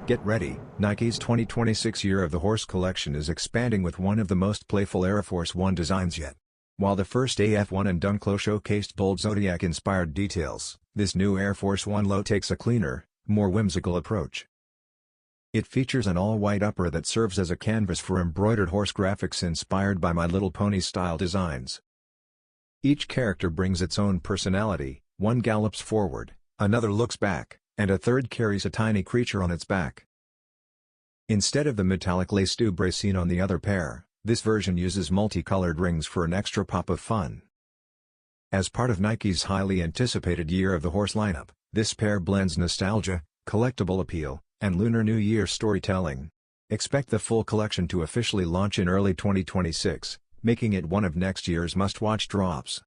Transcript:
Get ready, Nike's 2026 Year of the Horse collection is expanding with one of the most playful Air Force 1 designs yet. While the first AF1 and Dunk Low showcased bold Zodiac-inspired details, this new Air Force 1 Low takes a cleaner, more whimsical approach. It features an all-white upper that serves as a canvas for embroidered horse graphics inspired by My Little Pony-style designs. Each character brings its own personality, one gallops forward, another looks back, and a third carries a tiny creature on its back. Instead of the metallic lace dubrae seen on the other pair, this version uses multicolored rings for an extra pop of fun. As part of Nike's highly anticipated Year of the Horse lineup, this pair blends nostalgia, collectible appeal, and Lunar New Year storytelling. Expect the full collection to officially launch in early 2026, making it one of next year's must-watch drops.